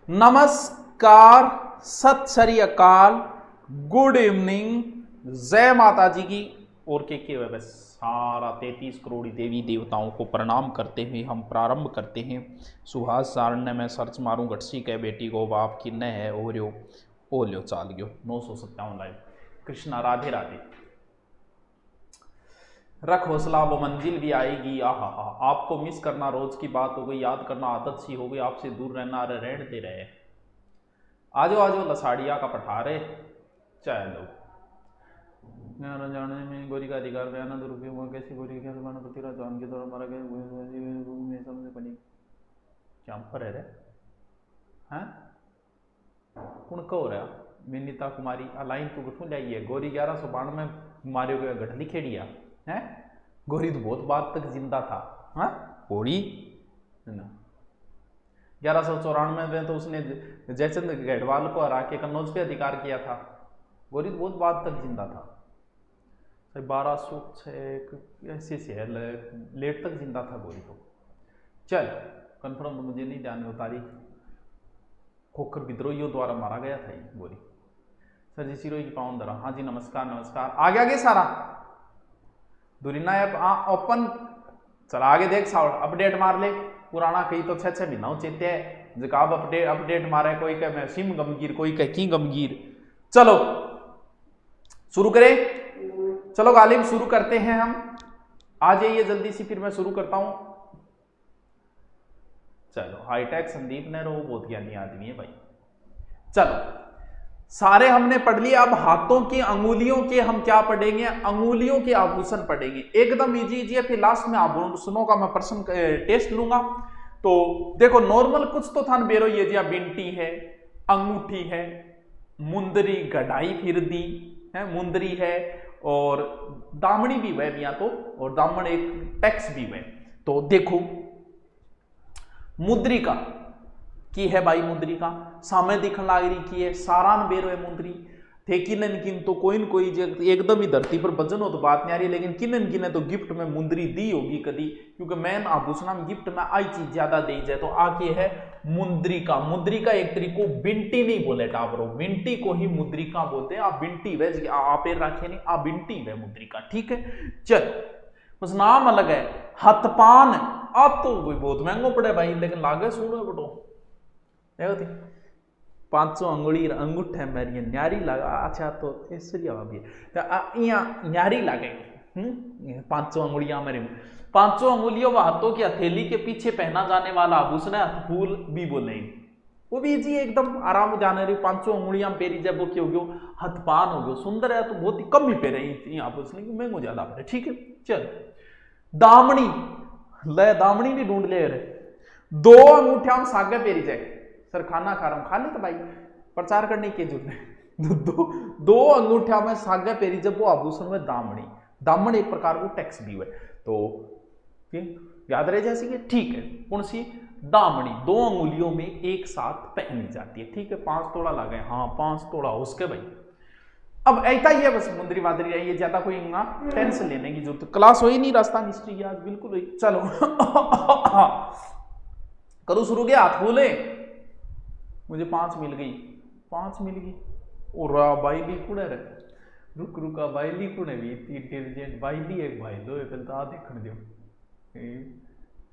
नमस्कार, सत श्री अकाल, गुड इवनिंग, जय माता जी की। और के बस सारा 33 करोड़ देवी देवताओं को प्रणाम करते हुए हम प्रारंभ करते हैं। सुहास सारण्य में सर्च मारूं घटसी के बेटी को बाप की न है ओरियो ओलियो चाल गयो 957 लाइव। कृष्णा राधे राधे। रख हौसला वो मंजिल भी आएगी। आहा हा, आपको मिस करना रोज की बात हो गई, याद करना आदत सी हो गई, आपसे दूर रहना रहने दे रहे। आजो आजो लसाड़िया का पठारे चलो। जाने में गोरी का अधिकार बयाना दुरुपयोग कैसी गोरी के पृथ्वीराज चौहान के द्वारा मारा गया समझ बनी पर है हैं कौन कहो रहा विनीता कुमारी अलाइन तो गठू लाई है। गोरी 1192 में मारे गए गठ लिखेड़िया है। गोरी तो बहुत बात तक जिंदा था। हाँ गोरी है ना। 1194 में तो उसने जयचंद गढ़वाल को हरा के कन्नौज पे अधिकार किया था। गोरी तो बहुत बात तक जिंदा था। 1206 ऐसे से लेट तक जिंदा था गोरी तो। चल कन्फर्म तो मुझे नहीं ध्यान में तारीख। खोखर विद्रोहियों द्वारा मारा गया था ये गोरी। सर जी सिरोही की पावन दरा। हाँ जी नमस्कार नमस्कार। आगे आगे सारा दुरीना ऐप ओपन चला आगे देख साउट अपडेट मार ले। पुराना कई तो 6 महीना चेते है जकाब अपडेट मारे। कोई कह मैं सिम गमगीर, कोई कह की गमगीर। चलो शुरू करें। चलो गालिब शुरू करते हैं हम। आ जाइए जल्दी सी, फिर मैं शुरू करता हूं। चलो हाईटेक संदीप ने रो बहुत ज्ञानी आदमी है भाई। चलो सारे हमने पढ़ लिए। अब हाथों की अंगुलियों के हम क्या पढ़ेंगे? अंगुलियों के आभूषण पढ़ेंगे। एकदम इजी इजी है। फिर लास्ट में आभूषणों का मैं प्रश्न टेस्ट लूंगा। तो देखो नॉर्मल कुछ तो था बेरो ये जी बिंटी है, अंगूठी है, मुंदरी गढ़ाई फिर दी है, मुंदरी है और दामनी भी वह भी तो, और दामन एक टैक्स भी वह। तो देखो मुद्रिका की है भाई। मुद्रिका सामने दिखने लग रही की है सारान बेरो है मुंदरी थे। किनन किन तो कोई एकदम ही धरती पर बजन हो तो बात नहीं आ रही, लेकिन किनन किन तो गिफ्ट में मुंदरी दी होगी कदी, क्योंकि मैन आभूषण में गिफ्ट में आई चीज ज्यादा दी जाए तो आके है मुद्रिका। मुद्रिका एक तरीको बिंटी नहीं बोले टाबरो, बिंटी को ही मुद्रिका बोलते हैं। आप बिंटी वे आप रखे नहीं, आप बिंटी वे मुद्रिका। ठीक है चल बस नाम अलग है। हथपान अब तो बहुत महंगो पड़े भाई, लेकिन लागे सुनो बटो देखो 500 अंगुली अंगूठे मेरी न्यारी लगा। अच्छा तो ऐश्वर्या भाभी न्यारी लगेगी 500 अंगुलियां मेरे। 500 अंगुलियों व हाथों की हथेली के पीछे पहना जाने वाला आभूषण है हथफूल भी बोले। वो भी जी एकदम आराम जाने रही। 500 अंगुलियां पेरी जब वो क्यों गयो हथपान हो गयो। सुंदर है तो बहुत ही कम ही पेरे आभूषण, महंगो ज्यादा पेरे। ठीक है चल दामनी ले, दामनी भी ढूंढ ले रे। 2 अंगूठिया में सागे पेरी जाए। सर खाना खा रहा हूं, खा ले तो भाई प्रचार करने की जरूरत है। 2 अंगूठिया में सागे पेरी जब वो आभूषण में दामनी। दामन एक प्रकार को टैक्स भी है तो याद रह जैसी कि ठीक है कौन सी दामनी 2 अंगुलियों में एक साथ पहनी जाती है। ठीक है 5 तोड़ा लगे। हाँ 5 तोड़ा उसके भाई। अब ऐसा ही है बस मुंदरी वादरी है ये, ज्यादा कोई टेंशन लेने की जरूरत। क्लास हो ही नहीं राजस्थान हिस्ट्री की आज बिल्कुल हुई। चलो करूँ शुरू गया हाथ बोले मुझे 5 मिल गई। 5 मिल गई और बाइली कुण है रुक रुका बाइली कुण है भी इंटेलिजेंट बाइली एक भाई दो पहले तो आ देखने दो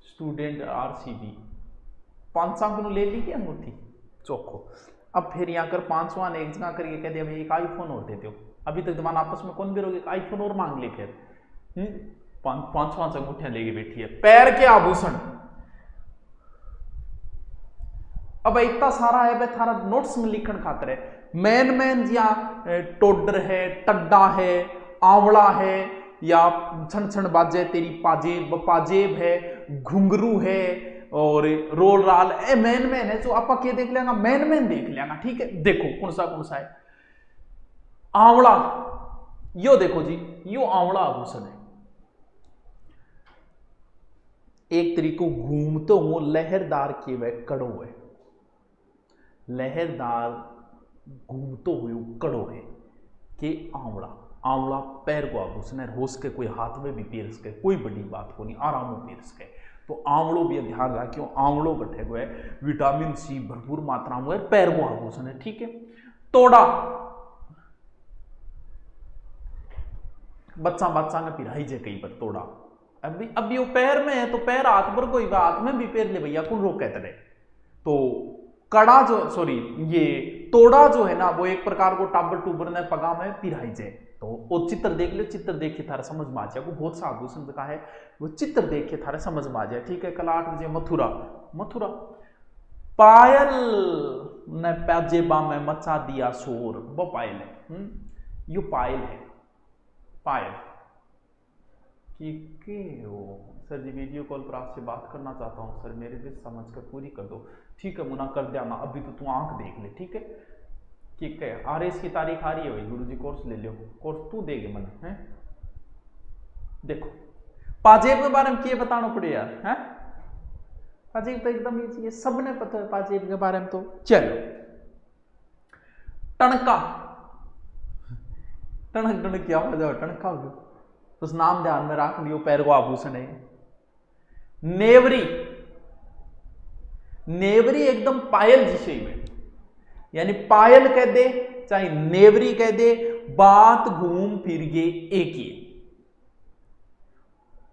स्टूडेंट आरसीबी 5 अंक ले ली की अंगूठी चौखो। अब फिर यहाँ कर 5वां ने एक जगह करके कह दिया भाई एक आईफोन और देते हो। अभी तक तुम्हारा आपस में कौन बेरोगे आईफोन और मांग ले। फिर 5 अंगूठियां लेके बैठी है। पैर के आभूषण अब इतना सारा है थारा नोट्स में लिखन खातर है। मैन या टोडर है, टड्डा है, आंवला है या छन छन बाजे तेरी पाजेब है, घुंघरू है और रोल राल ए मैन है। जो आप क्या देख लेना मैन देख लेना। ठीक है देखो कौन सा है आंवला। यो देखो जी यो आंवला आभूषण है। एक तरीको घूमते हो लहरदार के वह कड़ो है। लहरदार घूमते हुए कड़ो है कि आंवला। आंवला पैर को आभूषण है। हो सके कोई हाथ में भी पेर सके, कोई बड़ी बात को नहीं, आराम में पेर सके। तो आंवड़ो भी ध्यान रखियो, आंवड़ो गठे हुए विटामिन सी भरपूर मात्रा में पैर को आभूषण है। ठीक है, तोड़ा बच्चा ने पिराई जे कई पर तोड़ा, अभी वो पैर में है तो पैर हाथ पर कोई हाथ में भी पैर ले भैया कौन रोक कहते रहे। तो कड़ा जो सॉरी ये तोड़ा जो है ना वो एक प्रकार को टाबर टूबर ने पगा में पिराई जे। तो वो चित्र देख लो, चित्र देख के थारे समझ में आ जाए, वो बहुत सा आभूषण का है, वो चित्र देख के थारे समझ में आ जाए। ठीक है, कल 8 बजे मथुरा मथुरा पायल ने पैजेबा में मचा दिया शोर, वो पायल है। यो पायल है, पायल कि हो सर जी वीडियो कॉल पर आपसे बात करना चाहता हूँ सर, मेरी भी समझ कर पूरी कर दो। ठीक है मुना कर दिया ना, अभी तो तू आंख देख ले। ठीक है RS की तारीख आ रही है भाई, गुरुजी कोर्स ले लो, कोर्स तू देगे मन है। देखो पाजेब के बारे में क्या बताना पड़े यार, है पाजेब तो एकदम ये सबने पता है पाजेब के बारे में। तो चलो टणका, टणक टणक क्या हो जाओ, टणका हो उस नाम ध्यान में रख लियो, पैर को आभूषण है। नेवरी, नेवरी एकदम पायल जिसे में, यानी पायल कह दे चाहे नेवरी कह दे, बात घूम फिर के एक ही।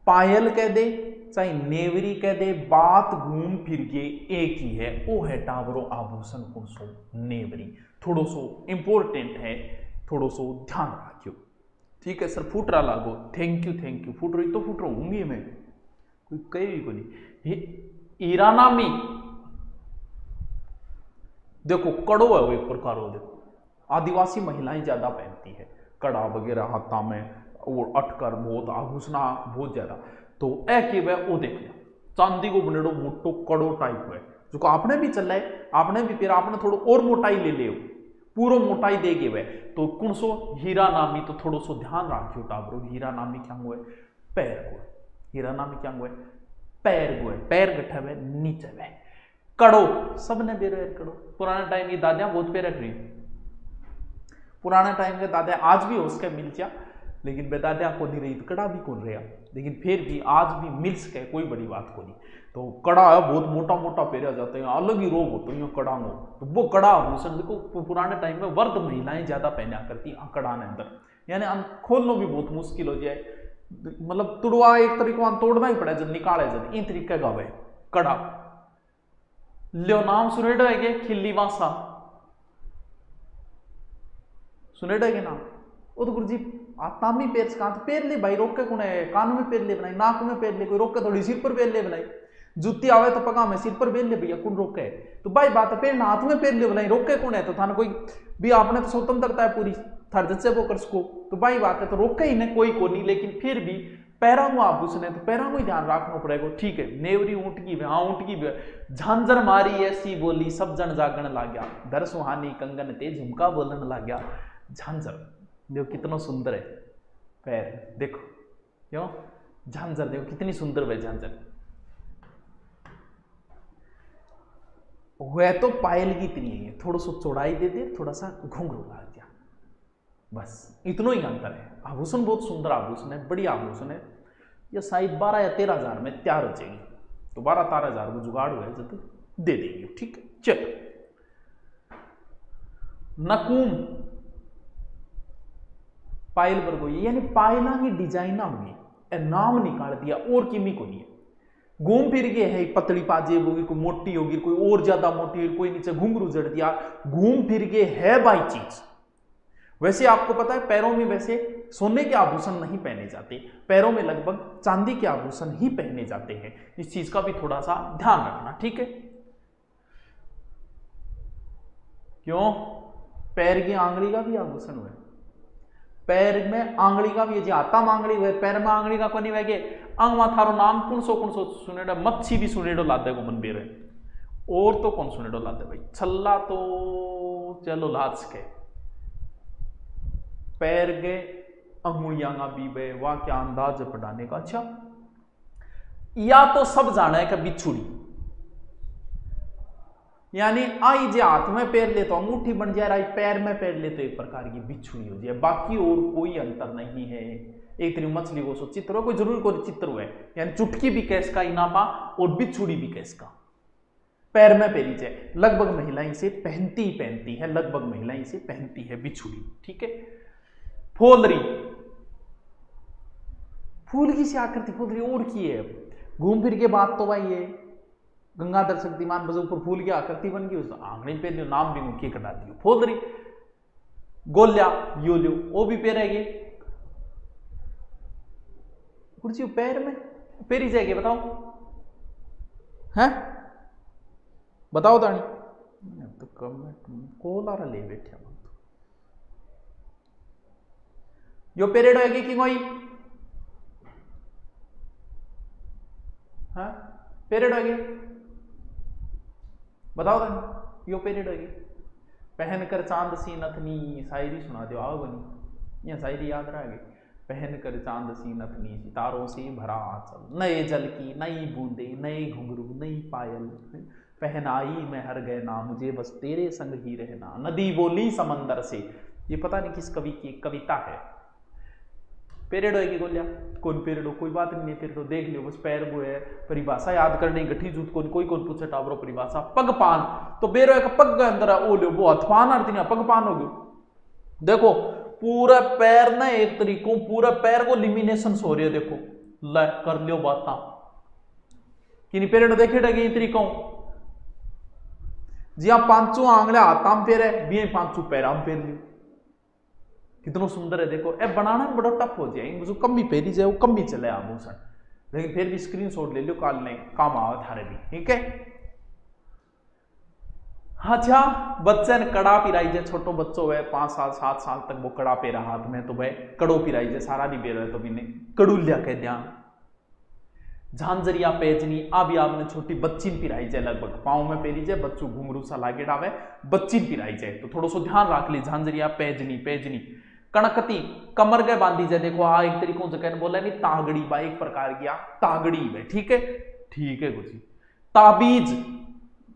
पायल कह दे चाहे नेवरी कह दे, बात घूम फिर के एक ही है। वो है टावरो आभूषण कौन सो नेवरी, थोड़ो सो इंपॉर्टेंट है, थोड़ो सो ध्यान रखियो। ठीक है सर फुटरा लागो, थैंक यू फुट रही तो फुट रहूंगी मैं, कोई कही को नहीं। हीरानामी देखो कड़ो है वो एक प्रकार हो, देखो आदिवासी महिलाएं ज्यादा पहनती है कड़ा वगैरह हाथा में और अटकर बहुत आभूषण बहुत ज्यादा। तो ए के वह वो देख लिया चांदी को बनेड़ो मोटो कड़ो टाइप है, जो आपने भी चल रहा है, आपने भी फिर आपने थोड़ा और मोटाई ले ले, पूरा मोटाई देगे वह। तो कौन सो हीरा नामी, तो थोड़ो सो ध्यान रखियो टाबरो, हीरा नामी क्या हुए पैर को, हीरा नामी क्या हुए पैर को, पैर गठा हुए नीचे वह। कड़ो सबने बेरो यार, कड़ो पुराने टाइम की दादियां बहुत पे रख रही, पुराने टाइम के दादा आज भी उसके मिल जा, लेकिन बेदादियां को नहीं रही तो कड़ा भी कौन रहा, लेकिन फिर भी आज भी मिल सके कोई बड़ी बात को नहीं। तो कड़ा है बहुत मोटा मोटा पहरा जाता है, अलग ही रोग होता है कड़ा में। तो वो कड़ा आभूषण देखो पुराने टाइम में वर्द महिलाएं ज्यादा पहना करती कड़ा ने अंदर, यानी खोलना भी बहुत मुश्किल हो जाए, मतलब तुड़वा एक तरीका तोड़ना ही पड़े जब निकाले जब इन तरीके का वह कड़ा। लियो नाम सुनेडो है के खिल्ली वासा, सुनेडो है के नाम, वो तो गुरुजी तामी पेर से तो पेर ले भाई, रोक के कौन है, कान में पेर ले बनाई, नाक में पेर ले, कोई रोक के थोड़ी सिर पर पेर ले बनाई, जूती आवे तो पगा में सिर पर पेर ले भैया कौन रोके है। तो भाई बात है पेर हाथ में पेर ले बनाई, रोक के कौन है, तो थाने कोई भी आपने तो स्वतंत्रता है पूरी थर्ज से वो कर सको, तो भाई बात है तो रोके ही नहीं कोई को नहीं, लेकिन फिर भी पैरा में आभूषण है तो पैरा में ही ध्यान रखना पड़ेगा। ठीक है नेवरी ऊंट की हाँ ऊंट की झांझर मारी ऐसी बोली सब जन जागण ला गया, दर सुहानी कंगन ते झुमका बोलन ला गया। झांझर देखो कितना सुंदर है पैर, देखो क्यों झांझर देखो कितनी सुंदर है झांझर, वह तो पायल की इतनी है, थोड़ा सा चौड़ाई दे दे, थोड़ा सा घुंघरू ला दिया, बस इतना ही अंतर है। आभूषण बहुत सुंदर आभूषण है, बढ़िया आभूषण है, यह शायद 12 या 13 हजार में तैयार हो जाएगी, तो 12-13 हजार को जुगाड़ हुआ जब दे देंगे। ठीक है चलो नकूम पायल वर्गो, यानी पायला की डिजाइन होगी, नाम निकाल दिया और किमी को नहीं है। घूम फिर के है पतली पाजेब होगी, कोई मोटी होगी, कोई और ज्यादा मोटी होगी, कोई नीचे घुंघरू जड़ दिया, घूम फिर के है बाई चीज। वैसे आपको पता है पैरों में वैसे सोने के आभूषण नहीं पहने जाते, पैरों में लगभग चांदी के आभूषण ही पहने जाते हैं, इस चीज का भी थोड़ा सा ध्यान रखना। ठीक है क्यों पैर की आंगली का भी आभूषण हुआ, पैर में आंगली का भी आता में आंगली हुए, पैर में आंगली का कोनी वगे अंग मा थारो नाम कौन सो सुनेडो, मच्छी भी सुनेडो लादे को मन बेरे, और तो कौन सुनेडो लादे भाई, छल्ला तो चलो लाज के, पैर के अंगुलियां का भी बे वाह क्या अंदाज पढ़ाने का। अच्छा या तो सब जाना है कि बिछुड़ी, यानी आई जे हाथ में पैर ले तो अंगूठी बन जाए, पैर में पैर ले तो एक प्रकार की बिछुड़ी हो जाए, बाकी और कोई अंतर नहीं है। एक तरी मछली को सो चित्र हो, कोई जरूर कोई चित्र हुआ है, यानी चुटकी भी कैस का इनापा और बिछुड़ी भी कैस का। पैर में पेरी जाए, लगभग महिलाएं इसे पहनती ही पहनती है, लगभग महिलाएं इसे पहनती है बिछुड़ी, ठीक है। फोलरी, फूल की सी आकृति फोलरी और की है। घूम फिर के बात तो भाई ये गंगाधर शक्तिमान बस ऊपर फूल की आकृति बन गई, उस आंगड़ी पे नाम भी मुख्य कटा दियो फोलरी। गोल्या योलियो वो भी पैरेगी, कुर्सी पैर में पेरी जाएगी, बताओ हैं, बताओ तानी तो कमेंट कोलारा ले बैठे यो पेरेड होगी कि कोई हाँ पेरेड होगी, बताओ तानी यो पेरेड होगी। पहनकर चांद सी नथनी, शायरी सुना दो आओ बनी, यह शायरी याद रहेगी। पहनकर चांद सी नथनी, सितारों से भरा आंचल, नए जल की नई बूंदे, नए घुंघरू नई पायल, पहनाई मैं हर गहना, मुझे बस तेरे संग ही रहना। नदी बोली समंदर से, ये पता नहीं किस कवि की कविता है। पेरेड होगी गोलिया, कौन पेरेड हो, कोई बात नहीं है, पेरेड हो देख लियो, बस पैर वो है, परिभाषा याद करनी गठी जूत कौन कोई कौन पूछे टावरो परिभाषा। पगपान तो बेरो का पग के अंदर ओ लो वो हथपान आरती पगपान हो गयो। देखो पूरा पैर ना एक तरीकों पूरा पैर को लिमिनेशन हो रही है, देखो ल कर लियो बात कि पेरेड देखे डगे तरीकों जी आप पांचों आंगले हाथाम पेर है भी पांचों पैराम पेर लियो, कितना सुंदर है। देखो ए बनाना में बड़ा टफ हो जाए, जो कम भी पेरी जाए वो कम भी चले आभूषण, लेकिन फिर भी स्क्रीनशॉट ले लो, काल ने काम आवे थारे भी, ठीक है। अच्छा बच्चे ने कड़ा पिराई जाए, छोटो बच्चों है 5 साल 7 साल तक वो कड़ा पेरा हाथ में, तो वह कड़ो पिराई जाए, सारा नहीं पेरा है तो भी कड़ूलिया कह दिया। झांझरिया पेजनी अभी आपने छोटी बच्चीन पिराई जाए, लगभग पाँव में पेरी जाए, बच्चों घुंघरू सा लागे डावे, बच्चीन पिराई जाए, तो थोड़ा सा ध्यान रख ली। झांझरिया पेजनी पेजनी कणकती कमर गए बांधी जाए, देखो आ एक तरीकों से कहने बोला नहीं तागड़ी बा एक प्रकार की तागड़ी है, ठीक है ठीक है कुछ। ताबीज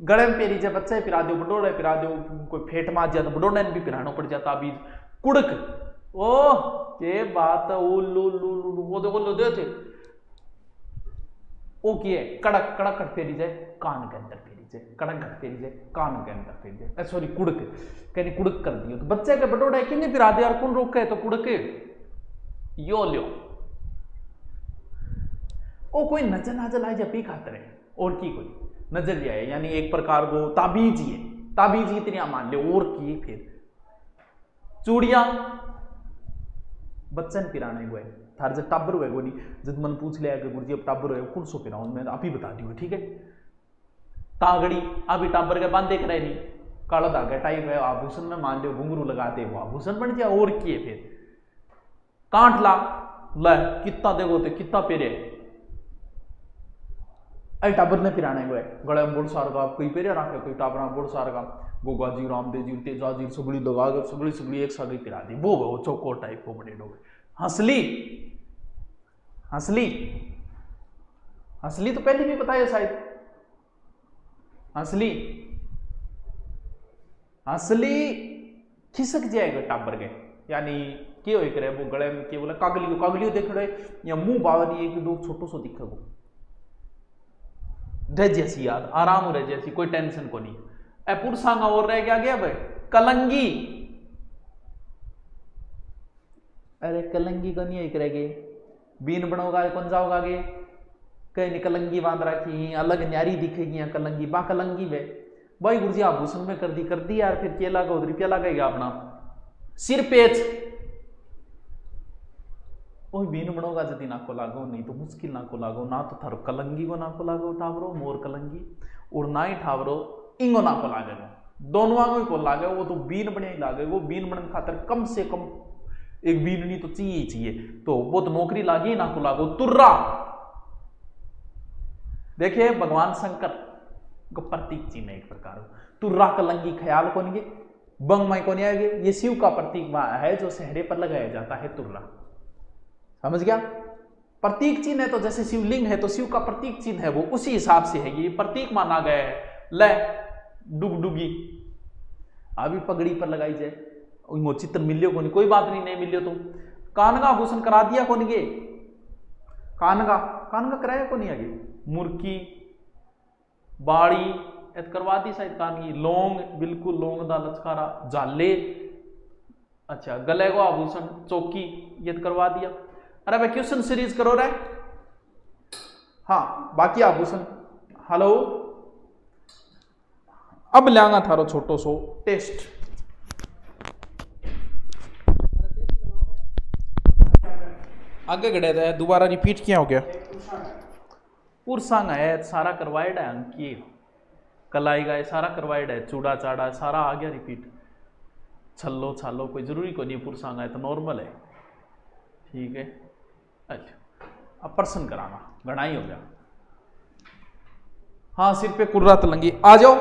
गले में पेरी जाए, बच्चे पिरा दो, बडोड़े पिरा दो, कोई फेट मार जाए तो बडोड़े भी पिराना पड़ जाता। ताबीज कुड़क ओ ये बात ओ लू लू लू वो देखो लो दे थे ओ की है कड़क कड़क कट फेरी जाए कान के अंदर फेरी जाए, कड़क कट फेरी जाए कान के अंदर फेरी जाए, सॉरी कुड़क कहनी कुड़क कर दियो, तो बच्चे के बटोड़ा कि नहीं पिरा दे यार कौन रोके, तो कुड़क यो लियो। ओ कोई नजर नाजल आए जब पी खातर है और की कोई नजर लिया है, यानी एक प्रकार को ताबीज ही है, ताबीज इतनी मान लो और की फिर चूड़िया बच्चन पिराने हुए थार जब टाबर हुए गोली जब मन पूछ लिया कि गुरुजी अब टाबर हुए कौन सो पिराऊं, मैं आप ही बता दी, ठीक है। तागड़ी अभी टाबर के बांधे करे नहीं, काला धागा टाइप है, आभूषण में मान लो घुंघरू लगाते वो आभूषण बन जाए और किए फिर कांट ला ल कितना देखो तो कितना पेरे आई टाबर ने पिराने हुए गले में बुढ़ सार का कोई पेरे रखे, कोई टाबर बुढ़ सार का गोगा जी रामदेव जी तेजा जी सगड़ी लगा कर सगड़ी सगड़ी एक साथ पिरा दी, वो चौकोर टाइप को बड़े लोग। हंसली हंसली हंसली तो पहले भी बताया शायद, हंसली हंसली खिसक जाएगा टाबर के, यानी के हो करे वो गले में के बोला कागलियो देख रहे या मुंह बावरी एक दो छोटो सो दिखे वो रह जैसी याद आराम रह जैसी कोई टेंशन को नहीं। ए पुरसांगा और रह गया भाई कलंगी, अरे कलंगी को नहीं करेगे बीन बनोगा कौन जाओगा गे कहीं कलंगी बांध रखी अलग न्यारी दिखेगी कलंगी बा कलंगी वे भाई गुरुजी आभूषण में कर दी यार, फिर क्या लगा उधर क्या लगेगा अपना सिर पेच ओ बीन बनोगा यदि नाको लागो नहीं तो मुश्किल नाको लागो, ना तो थारो कलंगी को नाको लागो ठावरो मोर कलंगी और ना ही ठावरो इंगो नाको लागे, दोनों आंगों को लागे, वो तो बीन बने ही लागे, वो बीन बनने खातर कम से कम एक बीननी तो चाहिए, तो वो तो नौकरी लागी ना को लागो। तुर्रा देखिए भगवान शंकर को प्रतीक चिन्ह एक प्रकार तुर्रा कलंगी ख्याल को नहीं बंग माई को नहीं आएगी, ये शिव का प्रतीक है जो सहरे पर लगाया जाता है तुर्रा, समझ गया। प्रतीक चिन्ह है तो जैसे शिवलिंग है तो शिव का प्रतीक चिन्ह है वो उसी हिसाब से है, ये प्रतीक माना गया है। ले डुगडुगी अभी पगड़ी पर लगाई जाए, चित्र मिलियो को नहीं कोई बात नहीं मिलियो तो कान का आभूषण करा दिया कौन गे? कान का कराया कौन आगे? मुर्की बाड़ी करवा दी शायद कान की। लौंग, बिल्कुल लौंग दा लचकारा। जाले, अच्छा गले को आभूषण चौकी ये करवा दिया। अरे भाई क्वेश्चन सीरीज करो रे। हाँ बाकी आभूषण। हेलो अब लांगा थारो छोटो सो टेस्ट। आगे गड़े थे दोबारा रिपीट किया हो गया। पुरसांग है सारा करवाइड है। अंकी कलाई गाय सारा करवाइड है। चूड़ा चाड़ा सारा आ गया रिपीट। छल्लो छालो कोई जरूरी को नहीं है। पुरसांग है तो नॉर्मल है। ठीक है अच्छा अब प्रश्न कराना गणाई हो गया। हाँ सिर पे कुर्रा तलंगी आ जाओ।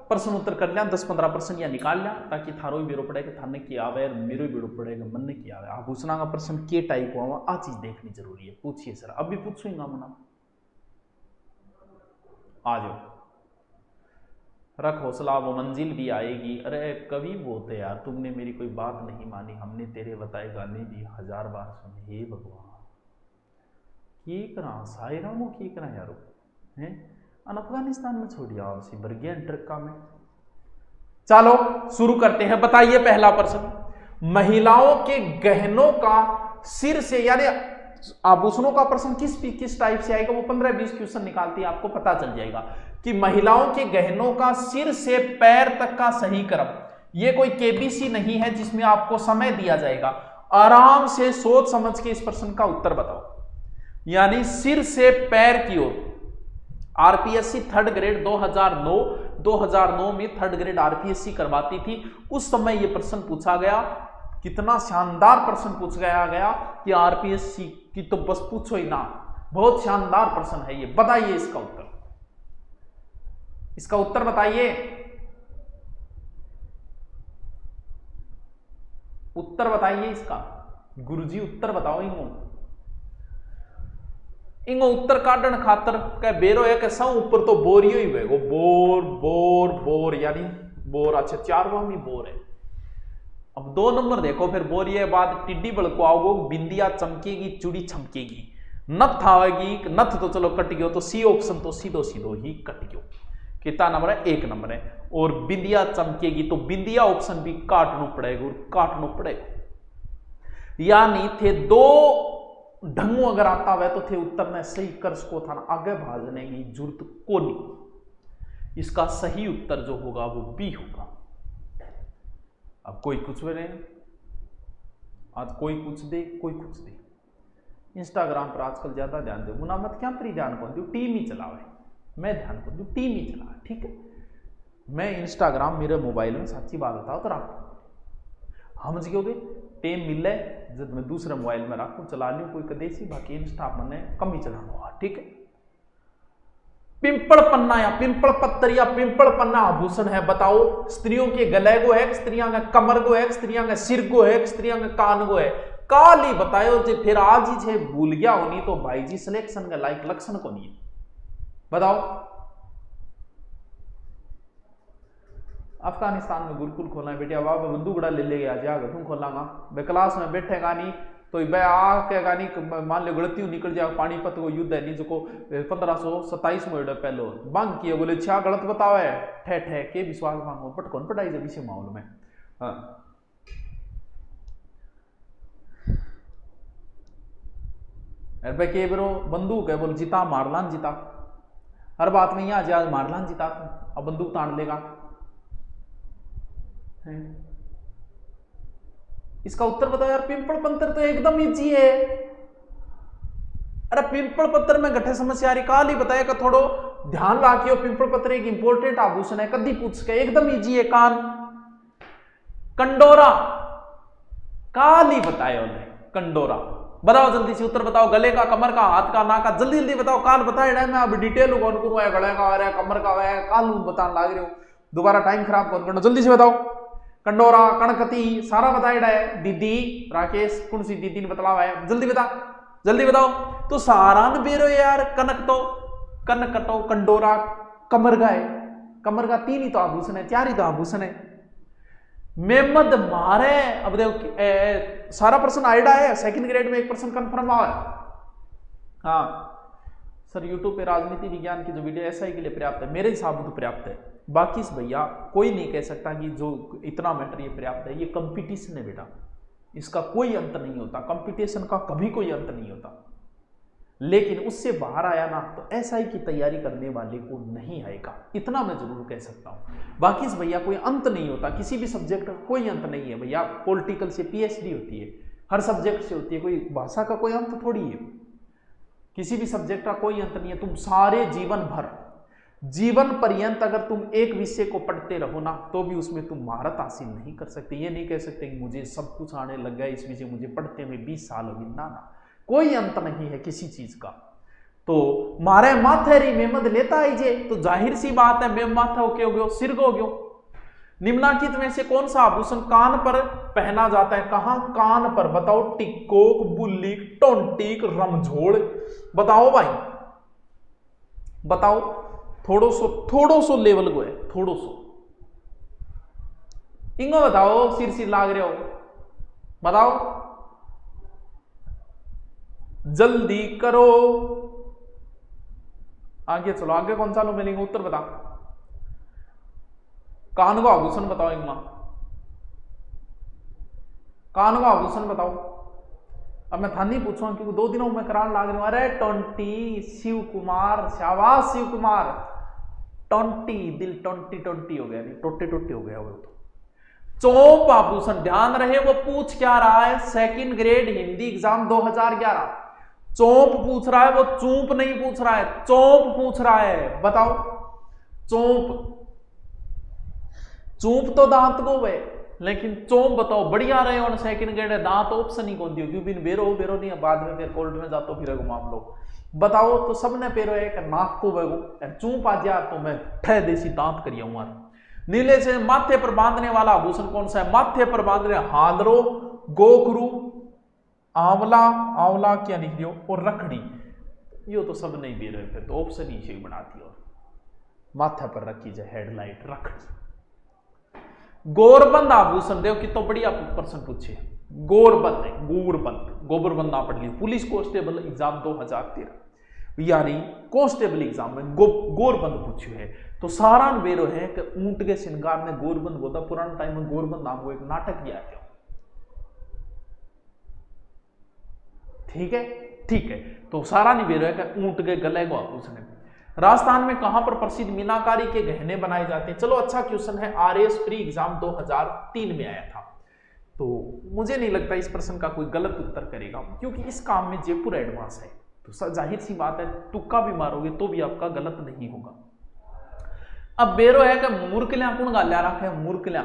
प्रश्न उत्तर कर लिया 10-15 प्रश्न या निकाल लिया ताकि थारो भी बेरो पड़ेगा थाने की आवे मेरो भी बेरो पड़ेगा मन ने की आवे। आभूषण का प्रश्न के टाइप हुआ आ चीज देखनी जरूरी है। पूछिए सर अब भी पूछूंगा मुना आ जाओ। रख हौसला वो मंजिल भी आएगी। अरे कवि बोलते यार तुमने मेरी कोई बात नहीं मानी हमने तेरे बताए गाने भी 1000 बार सुने। हे भगवान की करा सायरा को की करा यारो हैं अफगानिस्तान में छोड़िया आपसी बर्गिया ट्रक्का में। चलो शुरू करते हैं। बताइए पहला प्रश्न महिलाओं के गहनों का सिर से यानी आभूषणों का प्रश्न किस टाइप से आएगा वो 15-20 क्वेश्चन निकालती है आपको पता चल जाएगा कि महिलाओं के गहनों का सिर से पैर तक का सही क्रम। ये कोई केबीसी नहीं है जिसमें आपको समय दिया जाएगा। आराम से सोच समझ के इस प्रश्न का उत्तर बताओ। यानी सिर से पैर की ओर आरपीएससी थर्ड ग्रेड 2009 में थर्ड ग्रेड आरपीएससी करवाती थी। उस समय यह प्रश्न पूछा गया। कितना शानदार प्रश्न पूछ गया कि आरपीएससी की तो बस पूछो ही ना। बहुत शानदार प्रश्न है ये। बताइए इसका उत्तर। इसका उत्तर बताइए। उत्तर बताइए इसका। गुरुजी उत्तर बताओ। इंगो उत्तर काटन खातर के बेरो है कि सब ऊपर तो बोरियो ही हुए बोर बोर बोर यानी बोर। अच्छा 4वां भी बोर है। अब 2 नंबर देखो फिर बोरिये बाद टिड्डी बल को आओगे बिंदिया चमकेगी चूड़ी छमकेगी। नथ आवेगी नथ तो चलो कट गयो तो सी ऑप्शन तो सीधो ही कट गयो। कितना नंबर है? 1 नंबर है। और बिंदिया चमकेगी तो बिंदिया ऑप्शन भी काटना पड़ेगा। यानी थे 2 ढंगों अगर आता हुआ तो थे उत्तर ने सही कर सको था ना आगे भाजने की जरूरत को नहीं। इसका सही उत्तर जो होगा वो बी होगा। अब कोई कुछ भी नहीं आज कोई कुछ दे कोई कुछ दे। इंस्टाग्राम पर आजकल ज्यादा ध्यान दो मुना मत क्या पर ध्यान कौन दू टीम ही चलावे। मैं ध्यान कौन दू टीम ही चलावे। ठीक है मैं इंस्टाग्राम मेरे मोबाइल में सच्ची बात बताओ तो रखो हम समझोगे टेम मिल है जब मैं दूसरे मोबाइल में रखूं चला लूं कोई कदेसी। बाकी इंस्टा मैंने कम ही चलाना। ठीक है पिंपल पन्ना या पिंपल पत्थर या पिंपल पन्ना आभूषण है। बताओ स्त्रियों के गले को है स्त्रियों का कमर को है स्त्रियों का सिर को है स्त्रियों का कान को है। काल ही बतायो जे फिर आज ही छे भूल गया होनी तो भाई जी सिलेक्शन का लाइक लक्षण को नहीं है। बताओ अफगानिस्तान में गुरुकुल खोलना है बेटिया बाबा बंदूक बड़ा ले गया जाएगा तुम खोलांगा वे क्लास में बैठेगा नहीं तो वे आकेगा नहीं। मान लो गलती निकल जाएगा पानीपत को युद्ध है नहीं जो 1527 में पहले बंग किए बोले छा गलत बताओ है ठे ठे के विश्वास मांगो पट कौन पढ़ाई जब इसे माहौल में। हाँ अरे के ब्रो बंदूक है बोले जीता मारलान जीता हर बात में यहाँ आज मारलान जीता अब बंदूक तान लेगा। इसका उत्तर बताओ यार। पिंपल पत्थर तो एकदम इजी है। अरे पिंपल पत्थर में गठे समस्या आ रही काल ही बताया कि थोड़ो ध्यान रखियो। पिंपल पत्थर एक इंपॉर्टेंट आभूषण है कदी पूछ के एकदम इजी है। कान कंडोरा काल ही बताया उन्हें कंडोरा। बताओ जल्दी से उत्तर बताओ। गले का कमर का हाथ का नाक का जल्दी जल्दी बताओ। काल बताया मैं अब डिटेल कौन करूँ गले का आ रहा है कमर का है काल बताने लग रहे हो दोबारा टाइम खराब कौन करना जल्दी से बताओ। कंडोरा कणकती सारा बताया है। दीदी राकेश कौन सी दीदी ने बतलावा है जल्दी बताओ। तो सारा न बेरो यार कनकटो कंडोरा कमर का है। कमर का 3 ही तो आभूषण है 4 ही तो आभूषण है। मेहमद मारे। अब देखो सारा प्रश्न आइडा है, सेकंड ग्रेड में एक प्रश्न कंफर्म हुआ है। हाँ सर यूट्यूब पे राजनीति विज्ञान की जो वीडियो एसआई के लिए पर्याप्त है, मेरे हिसाब से तो पर्याप्त है। बाकी से भैया कोई नहीं कह सकता कि जो इतना मैटर ये पर्याप्त है। ये कंपटीशन है बेटा, इसका कोई अंत नहीं होता, कंपटीशन का कभी कोई अंत नहीं होता। लेकिन उससे बाहर आया ना तो एसआई की तैयारी करने वाले को नहीं आएगा, इतना मैं जरूर कह सकता हूं। बाकी से भैया कोई अंत नहीं होता, किसी भी सब्जेक्ट का कोई अंत नहीं है भैया। पॉलिटिकल से पीएचडी होती है, हर सब्जेक्ट से होती है, कोई भाषा का कोई अंत थोड़ी है। किसी भी सब्जेक्ट का कोई अंत नहीं है। तुम सारे जीवन भर, जीवन पर्यंत अगर तुम एक विषय को पढ़ते रहो ना तो भी उसमें तुम महारत हासिल नहीं कर सकते। ये नहीं कह सकते कि मुझे सब कुछ आने लग गया इस विषय, मुझे पढ़ते हुए 20 साल हो गए, ना, कोई अंत नहीं है किसी चीज का। तो मारे माथे री मेहमद लेता आइजे, तो जाहिर सी बात है मेम माथा हो गयो, सिर हो गयो। निम्नलिखित में से कौन सा आभूषण कान पर पहना जाता है? कहां? कान पर। बताओ, टिक्कोक, बुल्लिक, टोंटिक, रमझोड़। बताओ भाई, बताओ। थोड़ो सो लेवल को है, थोड़ो सो इंगो बताओ। सिर लाग रहे हो, बताओ जल्दी करो, आगे चलो। आगे कौन सा लो मिलेंगे? उत्तर बताओ। कान को आभूषण बताओ इंगमा, कान को आभूषण बताओ। अब मैं था नहीं पूछूंगा क्योंकि 2 दिनों में करान लाग रही हूं। अरे टोंटी, शिव कुमार, शाबाश शिव कुमार। टोंटी, दिल टोंटी हो गया, नहीं टोटे हो गया वो तो। चोप आभूषण, ध्यान रहे वो पूछ क्या रहा है। Second grade Hindi exam 2011 chop पूछ रहा है, वो चूप नहीं पूछ रहा है, चोप पूछ रहा है। बताओ, चूप तो दांत को है, लेकिन चोप बताओ। बढ़िया रहे और सेकंड ग्रेड है, दांत ऑप्शन ही कौन दियो क्योंकि बेरो नहीं है, बाद में फिर कोर्ट में जातो फिर मामलो। बताओ तो सबने पेरो एक नाक को बेगो चूप आ जा तो मैं ठह देसी दांत करिया हूं। नीले से माथे पर बांधने वाला आभूषण कौन सा है? माथे पर बांधने हालरो, गोखरू, आंवला क्या लिख दियो और रखड़ी। यो तो सब नहीं दे रहे, फिर तो ऑप्शन ही से बना दियो। माथे पर रखी जाए हेडलाइट, रखड़ी। गोरबंद आभूषण देखो कि तो बढ़िया प्रश्न पूछे। गोरबंद है, गोबरबंद ना पढ़ लियो। पुलिस कांस्टेबल एग्जाम 2013 यानी कांस्टेबल एग्जाम में गोरबंद पूछ्यो है। तो सारा बेरो है कि ऊंट के श्रृंगार में गोरबंद बोलता। पुराने टाइम में गोरबंद नाम को एक नाटक भी आया। ठीक है। तो सारा नहीं बेरो है कि ऊंट के गले को आभूषण है। राजस्थान में कहां पर प्रसिद्ध मीनाकारी के गहने बनाए जाते हैं? चलो अच्छा क्वेश्चन है, आरएएस प्री एग्जाम 2003 में आया था। तो मुझे नहीं लगता इस प्रश्न का कोई गलत उत्तर करेगा क्योंकि इस काम में जयपुर एडवांस है। तो जाहिर सी बात है तुक्का भी मारोगे तो भी आपका गलत नहीं होगा। अब बेरो है कि मूर्खल्या कौन गाल्या रखे? मूर्खल्या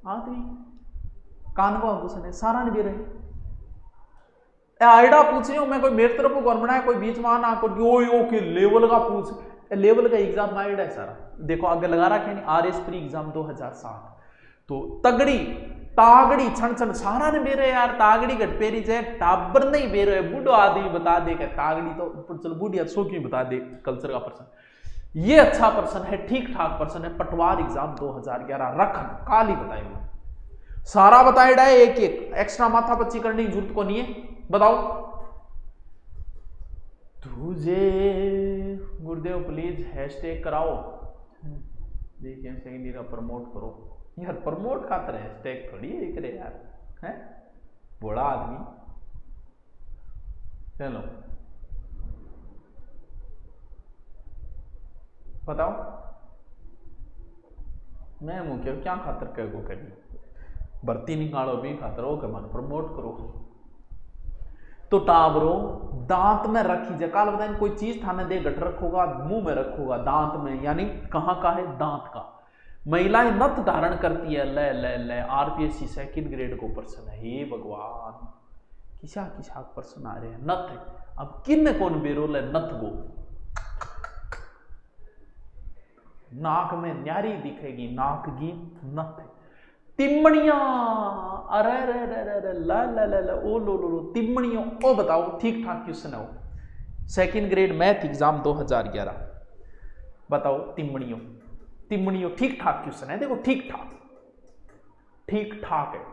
आदमी कान को आभूषण है, सारा नहीं बेरो है। आइडा पूछ रही हूं मैं, कोई मेरी तरफ को कौन बनाया, कोई बीच में आना को यो के लेवल का पूछ। लेवल का एग्जाम में आइडा है सारा। देखो आगे लगा रखे नहीं, आरएएस प्री एग्जाम 2007। तो तगड़ी तागड़ी छण सारा ने बेरे यार। तागड़ी घट पेरी जाए टाबर नहीं बेरो है, बूढ़ो आदमी बता दे के तागड़ी तो चलो बूढ़ी सो क्यों बता दे। कल्चर का प्रश्न ये अच्छा प्रश्न है, ठीक ठाक प्रश्न है। पटवार एग्जाम 2011 रखन काली बताएगा, सारा बताएगा एक एक्स्ट्रा माथा पच्ची करने की जरूरत को नहीं है। बताओ तुझे गुरुदेव प्लीज हैशटैग कराओ। देखिए सही प्रमोट करो यार, प्रमोट खातर हैशटैग थोड़ी है करे यार, है बड़ा आदमी। चलो बताओ मैं मुख्य क्या खातर कह को करी भर्ती निकालो भी खातर हो के मन प्रमोट करो। तो टाबरो दांत में रखी जकाल बताए कोई चीज थाने दे गट रखोगा, मुंह में रखोगा, दांत में, यानी कहां का है? दांत का। महिलाएं नथ धारण करती है। ले आरपीएससी सेकंड ग्रेड को प्रश्न है। हे भगवान किसा प्रश्न आ रहे हैं। नथ है, अब किन कौन बेरोल है नथ गो। नाक में न्यारी दिखेगी, नाक की नथ है। तिमणिया, अरे ला ओ लो तिमणियों। ओ बताओ ठीक ठाक क्वेश्चन है वो, सेकंड ग्रेड मैथ एग्जाम 2011। बताओ तिमणियों ठीक ठाक क्वेश्चन है। देखो ठीक ठाक ठीक ठाक है।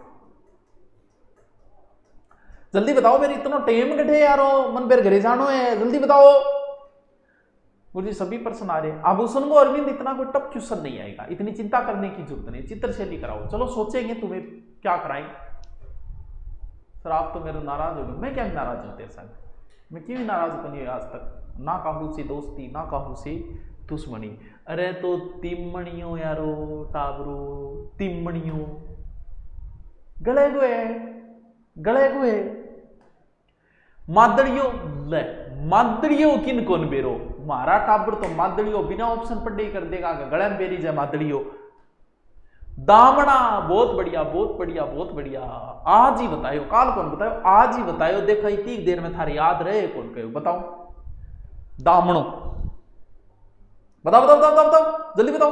जल्दी बताओ मेरी इतना टेम कटे यारो, मन बेर घरे जानो है, जल्दी बताओ। मुझे सभी प्रश्न आ रहे हैं। आभूषण को अरविंद इतना कोई टफ क्वेश्चन नहीं आएगा, इतनी चिंता करने की जरूरत नहीं। चित्रशैली कराओ, चलो सोचेंगे तुम्हें क्या कराएं। सर आप तो मेरे नाराज हो गए। मैं क्या नाराज हूं तेरे संग, मैं क्यों नाराज बनी आज तक। ना काहू से दोस्ती, ना काहू से दुश्मनी। अरे तो तिमणियों यारो टाबरो, तिमणियों गले गुए, गले गुए मादड़ियों ले, मादड़ियों किन कौन बेरो। मारा टाबर तो मादड़ियों बिना ऑप्शन पढ़े ही कर देगा, गले में बेरी जाए मादड़ियों। दामना बहुत बढ़िया, बहुत बढ़िया, बहुत बढ़िया। आज ही बताओ, काल कौन बताओ, आज ही बताओ। देखो इतनी देर में थारे याद रहे कौन कहो, बताओ। दामनो बताओ बताओ बताओ बताओ, जल्दी बताओ।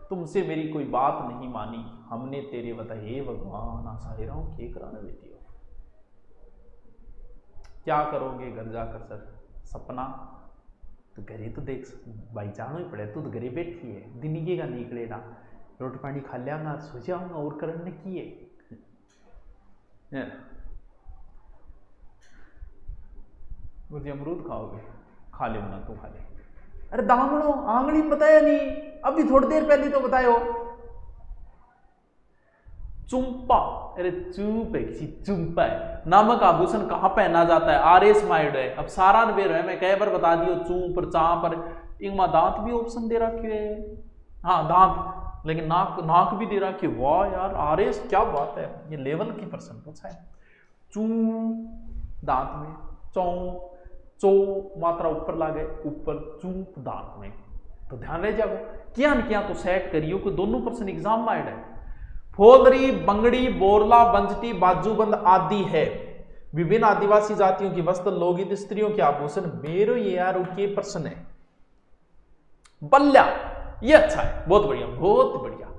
तुमसे मेरी कोई बात नहीं मानी, हमने तेरे बताए हे भगवान आशा रहा हूं के कराने बेटी हो। क्या करोगे घर जाकर सर, सपना तो घरे तो देख भाई जानो ही पड़े, तू तो घरे बैठी है, दिन का निकले ना, रोटी पानी खा लिया सो जाऊंगा और करने की है। मुझे अमरूद खाओगे, खा ले ना, तू खा ले। अरे दामनो आंगली बताया नहीं, अभी थोड़ी देर पहले तो बतायो। चुंपा, अरे चुप है, किसी चुंपा है। नामक आभूषण कहां पहना जाता है, आरेस माइड है। अब सारा बेर है, मैं कई बार बता दियो, चूप पर चा पर इनमें दांत भी ऑप्शन दे रखे है। हाँ दांत, लेकिन नाक, नाक भी दे रखी है। वाह यार आरेस क्या बात है, ये लेवल की प्रश्न पूछा है। चू दांत में, चौ चो मात्रा ऊपर लागे, ऊपर चूप दांत में, तो ध्यान रह जाओ। क्या न क्या तो सेट करियो कि दोनों प्रश्न एग्जाम में आए है। फोलरी, बंगड़ी, बोरला, बंजटी, बाजूबंद आदि है विभिन्न आदिवासी जातियों की वस्त्र, लोकगीत, स्त्रियों के आभूषण। मेरो ये यार के प्रश्न है। बल्ला, ये अच्छा है, बहुत बढ़िया, बहुत बढ़िया,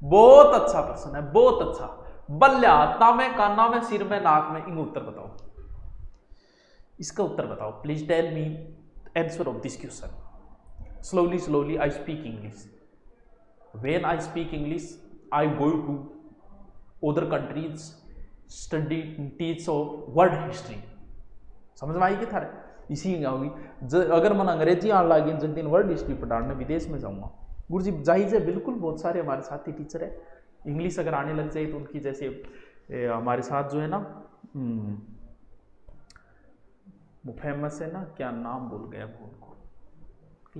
बहुत अच्छा प्रश्न है, बहुत अच्छा। बल्ला तामे, काना में, सिर में, नाक में, इनका उत्तर बताओ। इसका उत्तर बताओ please tell me answer of this question. Slowly slowly I speak English. When I speak English I go to other countries study teach of world history। समझ में आई कि थारे इसी होगी। अगर मन अंग्रेजी आने लगी जिन दिन वर्ल्ड हिस्ट्री पढ़ाने विदेश में जाऊंगा। गुरु जी जाहिर है, बिल्कुल बहुत सारे हमारे साथी टीचर है, इंग्लिश अगर आने लग जाए तो उनकी जैसे हमारे साथ जो है ना वो फेमस है ना, क्या नाम भूल गया उनको,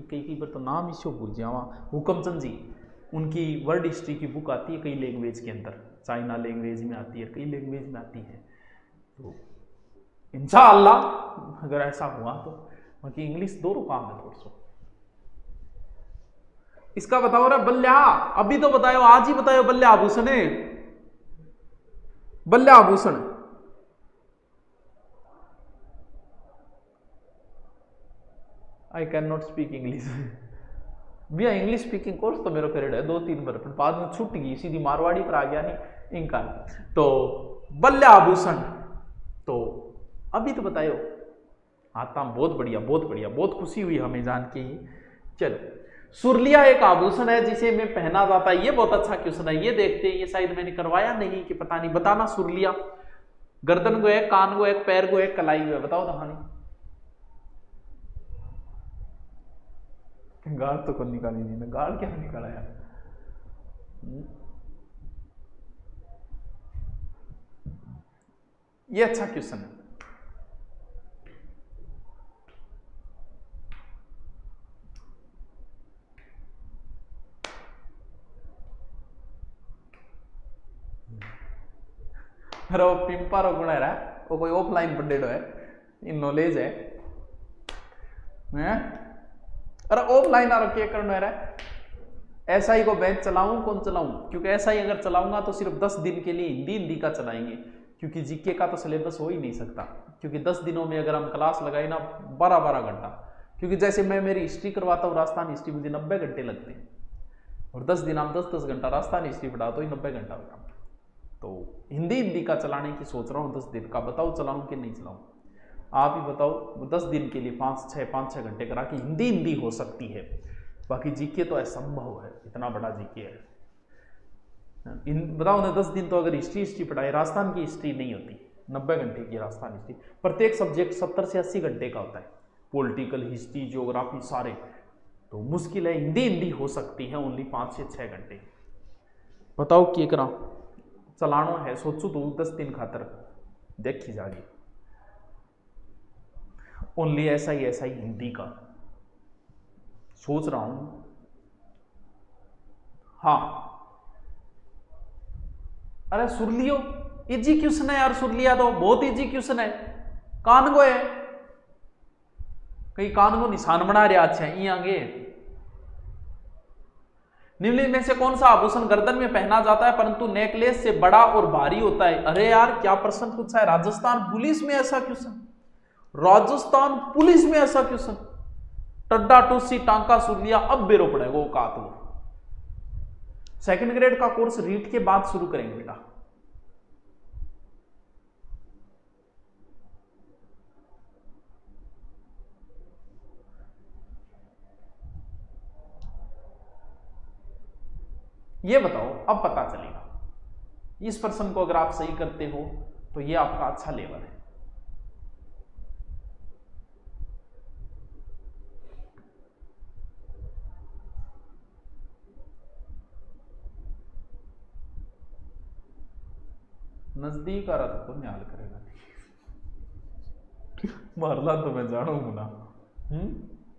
कई बार तो नाम इश्यो भूल जावा, हुकमचंद जी। उनकी वर्ल्ड हिस्ट्री की बुक आती है कई लैंग्वेज के अंदर, चाइना लैंग्वेज में आती है, कई लैंग्वेज में आती है। तो इंशाअल्लाह अगर ऐसा हुआ तो बाकी इंग्लिश दोनों काम है थोड़ा सा। इसका बताओ रे बल्ला, अभी तो बताओ, आज ही बताओ। बल्ला आभूषण है, बल्ला आभूषण। I can not speak English. भैया इंग्लिश स्पीकिंग कोर्स तो मेरा पीरियड है 2-3 बार, फिर बाद में छूट गई, सीधी मारवाड़ी पर आ गया नहीं इनका। तो बल्ला आभूषण तो अभी तो बताओ आता। बहुत बढ़िया, बहुत बढ़िया, बहुत खुशी हुई हमें जान के। चलो, सुरलिया एक आभूषण है जिसे में पहना जाता है। ये बहुत अच्छा क्वेश्चन है, ये देखते हैं। ये शायद मैंने करवाया नहीं कि पता नहीं, बताना। सुरलिया गर्दन को एक, कान को एक, पैर को एक, कलाई को है, बताओ कहानी। गाड़ तो कौन निकाली नहीं, मैं गाड़ क्या निकाला यार। ये अच्छा क्वेश्चन है। अरे वो पिंपा रो गुण है, वो कोई ऑफलाइन पढ़ेडो है, इन नॉलेज है। अरे ऑफलाइन आ रखे करना है। एसआई को बैच चलाऊं कौन चलाऊं, क्योंकि एसआई अगर चलाऊंगा तो सिर्फ 10 दिन के लिए हिंदी का चलाएंगे, क्योंकि जीके का तो सिलेबस हो ही नहीं सकता। क्योंकि 10 दिनों में अगर हम क्लास लगाए ना 12-12 घंटा, क्योंकि जैसे मैं मेरी हिस्ट्री करवाता हूँ राजस्थान हिस्ट्री, मुझे 90 घंटे लगते हैं, और 10 दिन हम 10-10 घंटा राजस्थान हिस्ट्री पढ़ा तो 90 घंटा होगा। तो हिंदी का चलाने की सोच रहा हूँ 10 दिन का। बताओ चलाऊं कि नहीं चलाऊं, आप ही बताओ। 10 दिन के लिए 5-6 घंटे करा कि हिंदी हो सकती है। बाकी जीके तो असंभव है, इतना बड़ा जीके है। बताओ ना, 10 दिन तो अगर हिस्ट्री पढ़ाए, राजस्थान की हिस्ट्री नहीं होती, 90 घंटे की राजस्थान हिस्ट्री, प्रत्येक सब्जेक्ट 70 से 80 घंटे का होता है, पॉलिटिकल, हिस्ट्री, ज्योग्राफी सारे, तो मुश्किल है। हिंदी हो सकती है ओनली 5 से 6 घंटे। बताओ क्या करा, चलानो है, सोचो तो 10 दिन खातर देखी जागी, ओनली ऐसा ही हिंदी का सोच रहा हूं। हाँ अरे सुन लियो, इजी क्वेश्चन है यार, सुन लिया तो बहुत इजी क्वेश्चन है। कानगो है, कहीं कानगो निशान बना रहे अच्छा है, आगे निम्नलिखित में से कौन सा आभूषण गर्दन में पहना जाता है परंतु नेकलेस से बड़ा और भारी होता है? अरे यार क्या प्रश्न पूछा है, राजस्थान पुलिस में ऐसा क्वेश्चन, राजस्थान पुलिस में ऐसा क्वेश्चन, टड्डा टूसी टांका सुन लिया, अब बेरो पड़ेगा वो का तो। सेकंड ग्रेड का कोर्स रीट के बाद शुरू करेंगे बेटा। ये बताओ, अब पता चलेगा, इस प्रश्न को अगर आप सही करते हो तो ये आपका अच्छा लेवल है। नजदीक आ रहा था तो न्याल करेगा, मारला तो मैं जानू ना,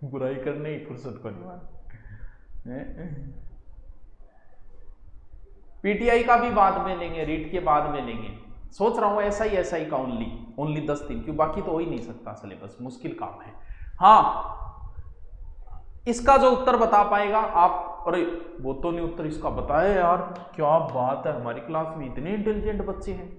बुराई करने की फुर्सत को नहीं। पीटीआई का भी बाद में लेंगे, रीट के बाद में लेंगे, सोच रहा हूं ऐसा ही का ओनली 10 दिन, क्यों बाकी तो हो ही नहीं सकता सिलेबस, मुश्किल काम है। हाँ इसका जो उत्तर बता पाएगा आप, अरे वो तो नहीं उत्तर इसका बताया यार, क्या बात है, हमारी क्लास में इतने इंटेलिजेंट बच्चे हैं,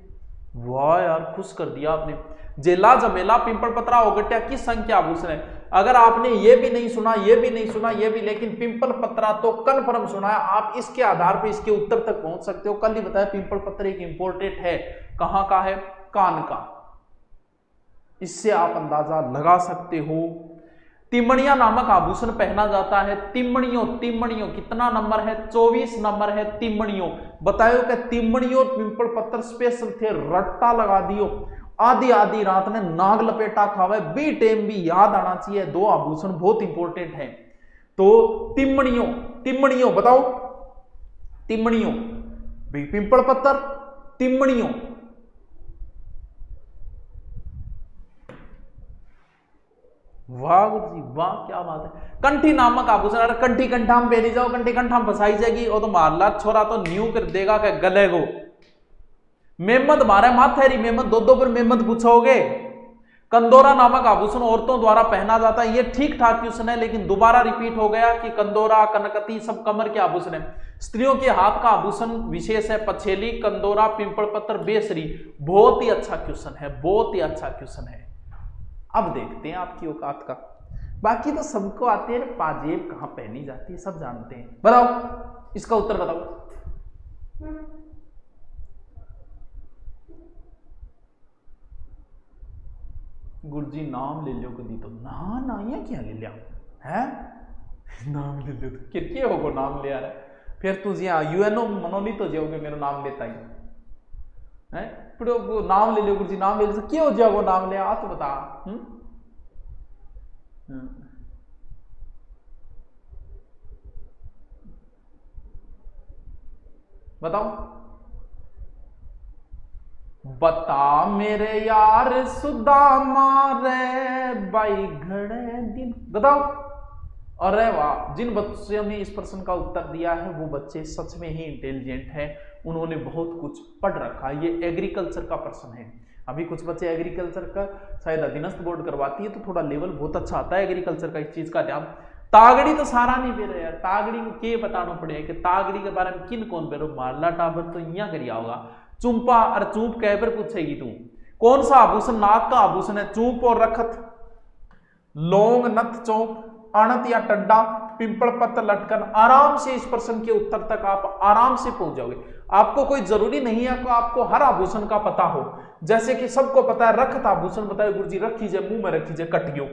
वाह यार खुश कर दिया आपने। जेला जमेला पिंपल पतरा ओगट्या किस संघ के आभूषण है? अगर आपने ये भी नहीं सुना, ये भी नहीं सुना, ये भी, लेकिन पिंपल पतरा तो कन्फर्म सुना है, आप इसके आधार पर इसके उत्तर तक पहुंच सकते हो। कल ही बताया पिंपल पत्र एक इंपोर्टेंट है, कहां का है? कान का, इससे आप अंदाजा लगा सकते हो। तिमणिया नामक आभूषण पहना जाता है, तिमणियों कितना नंबर है? 24 नंबर है तिमणियों। बतायो कि तिमणियों और पिंपल पत्थर स्पेशल थे, रट्टा लगा दियो, आधी रात ने नाग लपेटा खावे, बी टेम भी याद आना चाहिए, दो आभूषण बहुत इंपॉर्टेंट है। तो तिमणियों बताओ, तिमणियों पिंपल पत्थर, तिमणियों, वाह गुरु जी वाह, क्या बात है। कंठी नामक आभूषण, अरे कंठी कंठा में पहनी जाओ, कंठी कंठा में फंसाई जाएगी, और तो मारला छोरा तो न्यू कर देगा कि गले को। मेमद मारे माथेरी मेमद, दो पर मेमद पूछोगे। कंदोरा नामक आभूषण औरतों द्वारा पहना जाता है, ये ठीक ठाक क्वेश्चन है, लेकिन दोबारा रिपीट हो गया कि कंदोरा कनकती सब कमर के आभूषण है। स्त्रियों के हाथ का आभूषण विशेष है, पछेली, कंदोरा, पिंपल पत्थर, बेसरी। बहुत ही अच्छा क्वेश्चन है, बहुत ही अच्छा क्वेश्चन है। अब देखते हैं आपकी औकात का, बाकी तो सबको आते हैं, पाजेब कहां पहनी जाती है सब जानते हैं। बताओ इसका उत्तर बताओ। गुरुजी नाम ले लो कदी तो, ना ये क्या ले लिया है, नाम ले लो तो किरके होगो नाम ले आ रहा है, फिर तू जी यूएनओ मनोनी तो जाओगे मेरा नाम लेता ही है, नाम ले लो गुरुजी, नाम ले लो, क्यों हो जाओगे नाम ले आ तो बता। बताओ बता मेरे यार सुदामा रे बाई घड़े दिन, बताओ। अरे वाह, जिन बच्चों ने इस प्रश्न का उत्तर दिया है वो बच्चे सच में ही इंटेलिजेंट हैं, उन्होंने बहुत कुछ पढ़ रखा। ये एग्रीकल्चर का प्रश्न है। अभी कुछ बच्चे एग्रीकल्चर का शायद अधीनस्थ बोर्ड करवाती है तो थोड़ा लेवल बहुत अच्छा आता है एग्रीकल्चर का, इस चीज का ध्यान। तागड़ी तो सारा नहीं पे रहे यार, तागड़ी को के बताना पड़ेगा कि तागड़ी के बारे में किन कौन पे रो, मारला टाबर तो यहाँ करिया होगा। चुंपा और चूप कह पर पूछेगी तू, कौन सा आभूषण नाक का आभूषण है? चूप और रखत, लौंग, नथ, चौक, अणत या टड्डा, पिंपल पत्र, लटकन। आराम से इस प्रश्न के उत्तर तक आप आराम से पहुंच जाओगे। आपको कोई जरूरी नहीं है कि आपको हर आभूषण का पता हो, जैसे कि सबको पता है रखत आभूषण, बताए गुरुजी रखी जाए मुंह में रखी जाए कट गयो।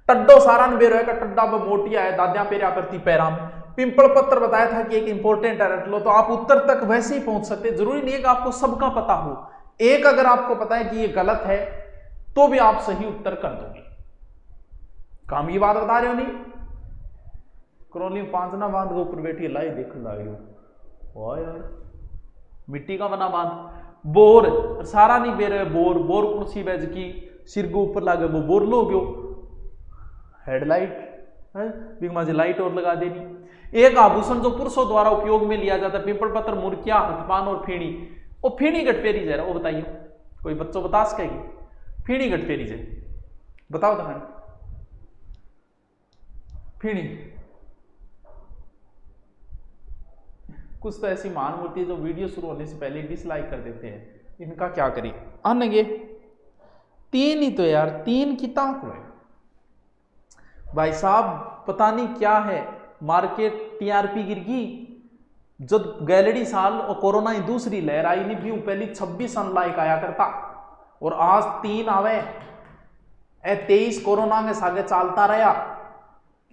टड्डो सारा बेरो है, टड्डा ब मोटिया है, दादिया पेरा करती पैरा में, पिंपल पत्र बताया था कि एक इंपॉर्टेंट है, रट लो, तो आप उत्तर तक वैसे ही पहुंच सकते। जरूरी नहीं है कि आपको सबका पता हो, एक अगर आपको पता है कि ये गलत है तो भी आप सही उत्तर कर दोगे। काम की बात बता रहे हो नहीं। करौली में पांचना बांध के ऊपर बैठी लाई देख लाग वाह यार, मिट्टी का बना बांध, बोर सारा नहीं बेर है, बोर बोर कुर्सी बैज की सिर के ऊपर लागे वो बोर लो गयो, हेडलाइट है बिगमा से लाइट और लगा देनी। एक आभूषण जो पुरुषों द्वारा उपयोग में लिया जाता है, पिंपल पत्र, मुर्किया, हथपान और फेणी। वो फेणी गटफेरी जरा वो बताइए, कोई बच्चों बता सकेगी फेणी गटफेरी जे बताओ तो। फेणी कुछ तो ऐसी महान मूर्ति है जो वीडियो शुरू होने से पहले डिसलाइक कर देते हैं, इनका क्या करिए। अनगे तीन ही तो यार, तीन की ताक है भाई साहब, पता नहीं क्या है, मार्केट टीआरपी गिर गई। जब गैलरी साल और कोरोना की दूसरी लहर आई नहीं भी पहले 26 अनलाइक आया करता और आज 3 आवे, 23 कोरोना के सागे चलता रहा,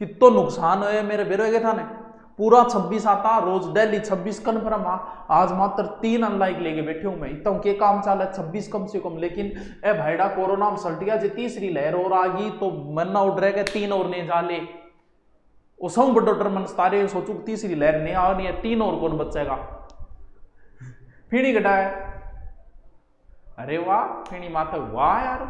कितो नुकसान हुए मेरे बेरोगे था ने, पूरा 26 आता रोज डेली 26 कन्फर्म आज मात्र 3 अनलाइक लेके बैठे हूं मैं, इतना के काम चाल है 26 कम से कम। लेकिन ए भाईडा कोरोना में सल्ट गया, जो तीसरी लहर और आ गई तो मरना उड़ रहे 3 और नहीं जाले, उसम बड़ोटर मन तारे सोचू तीसरी लहर नहीं आ नहीं है, 3 और कौन बचेगा। फीणी घटाए, अरे वाह फीणी माता, वाह यार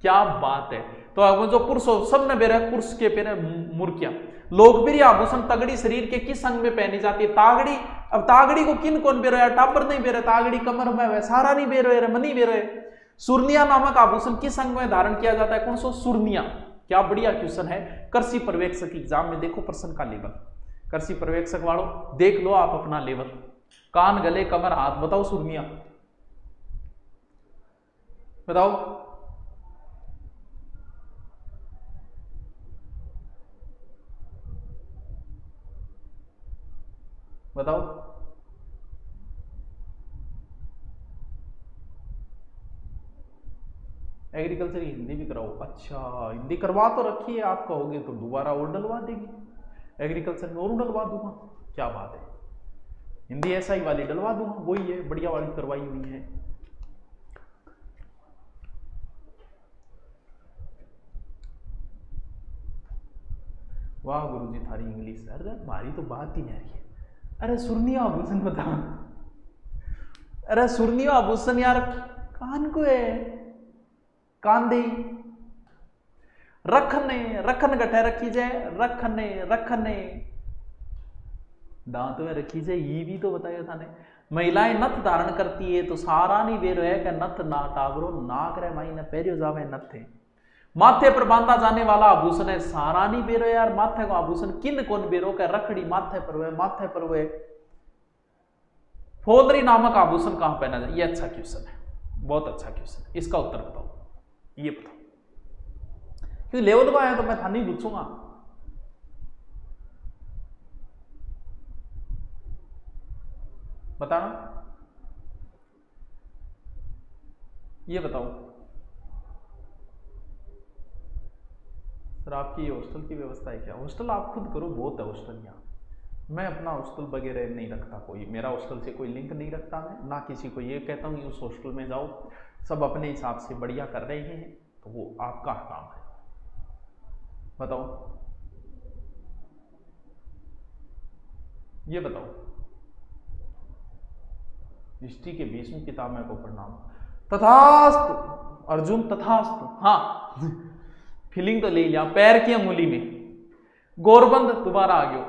क्या बात है। तो जो पुरुष सब ने बेरे पुरुष के पेरे मुर्किया। लोकप्रिय आभूषण तगड़ी शरीर के किस अंग में पहनी जाती है? तागड़ी। अब तागड़ी को किन कौन बेरो यार, टापर नहीं बेरे, तागड़ी कमर में है, सारा नहीं बेरो यार, मनी बेरो है। सुर्निया नामक आभूषण किस अंग में धारण किया जाता है? कौन सो सुर्निया। क्या बढ़िया क्वेश्चन है, कृषि पर्यवेक्षक एग्जाम में देखो प्रश्न का लेवल, कृषि पर्यवेक्षक वालों देख लो आप अपना लेवल, कान गले कमर हाथ, बताओ सुर्निया, बताओ। बताओ एग्रीकल्चर की हिंदी भी कराओ। अच्छा हिंदी करवा तो रखी है, आप कहोगे तो दोबारा और डलवा देगी, एग्रीकल्चर में और डलवा दूंगा, क्या बात है, हिंदी ऐसा ही वाली डलवा दूंगा, वही है बढ़िया वाली करवाई हुई है। वाह गुरुजी थारी इंग्लिश, अरे हमारी तो बात ही नहीं आ रही है। अरे सुर्निया आभूषण बता, अरे सुर्निया आभूषण यार कान को है, कान दे रखने, रखन गठे रखी जाए, रखने रखने दांत में रखी जाए, ये भी तो बताया था ने। महिलाएं नथ धारण करती है तो सारा नहीं बेरो है कि नथ ना टावरो नाक रे माई ने पेरियो जावे नथ है। माथे पर बांधा जाने वाला आभूषण है, सारा नहीं बेरो यार, माथे का आभूषण किन कौन बेरो का, रखड़ी माथे पर हुए, माथे पर हुए। फोदरी नामक आभूषण कहां पहना जाए? ये अच्छा क्वेश्चन है, बहुत अच्छा क्वेश्चन, इसका उत्तर बताओ, ये बताओ, क्योंकि लेवल का आया तो मैं था नहीं पूछूंगा। बताना, ये बताओ सर, आपकी हॉस्टल की व्यवस्था है क्या? हॉस्टल आप खुद करो, बहुत है हॉस्टल यहाँ, मैं अपना हॉस्टल वगैरह नहीं रखता, कोई मेरा हॉस्टल से कोई लिंक नहीं रखता, मैं ना किसी को ये कहता हूँ उस हॉस्टल में जाओ, सब अपने हिसाब से बढ़िया कर रहे हैं, तो वो आपका काम है। बताओ, ये बताओ, हिस्ट्री के 20वीं किताब में को प्रणाम, तथास्तु अर्जुन तथास्तु। हाँ फीलिंग तो ले लिया, पैर की अंगुली में गोरबंद दोबारा आ गयो।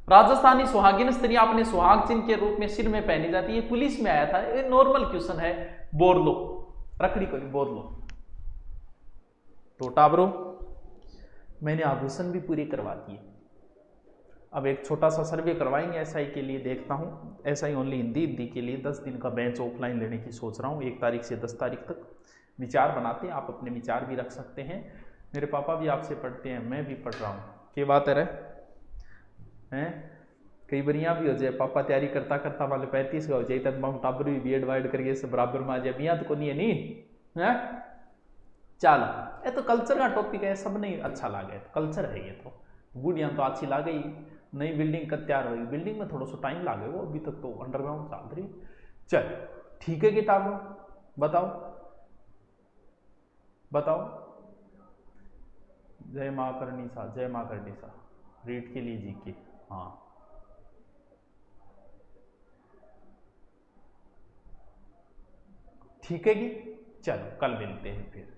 राजस्थानी सुहागिन स्त्री अपने सुहाग चिन्ह के रूप में सिर में पहनी जाती है, पुलिस में आया था, ये नॉर्मल क्वेश्चन है, बोर लो, रखड़ी को बोर लो। तो टाबरो मैंने आभूषण भी पूरी करवा दिए, अब एक छोटा सा सर्वे करवाएंगे एसआई के लिए, देखता हूँ एसआई ओनली हिंदी के लिए 10 दिन का बैच ऑफलाइन लेने की सोच रहा हूँ, 1 तारीख से 10 तारीख तक। विचार बनाते हैं, आप अपने विचार भी रख सकते हैं, मेरे पापा भी आपसे पढ़ते हैं, मैं भी पढ़ रहा हूँ, क्या बात है हैं, कई बार यहाँ भी हो जाए पापा तैयारी करता करता वाले 35 का हो जाए, तब हम टाबर भी बीएड वाइड करके से बराबर में आ जाए, यहाँ तो को नहीं है नहीं है। चल ये तो कल्चर का टॉपिक है, सब नहीं अच्छा लगे, कल्चर है ये तो, गुड़िया तो अच्छी ला गई, नई बिल्डिंग कब तैयार होगी? बिल्डिंग में थोड़ा सा टाइम लगेगा, अभी तक तो अंडरग्राउंड चल रही। चल ठीक है किताबों, बताओ बताओ। जय माँ करनी सा, जय माँ करनी सा, रीड के लिए जी के। हाँ ठीक है जी, चलो कल मिलते हैं फिर।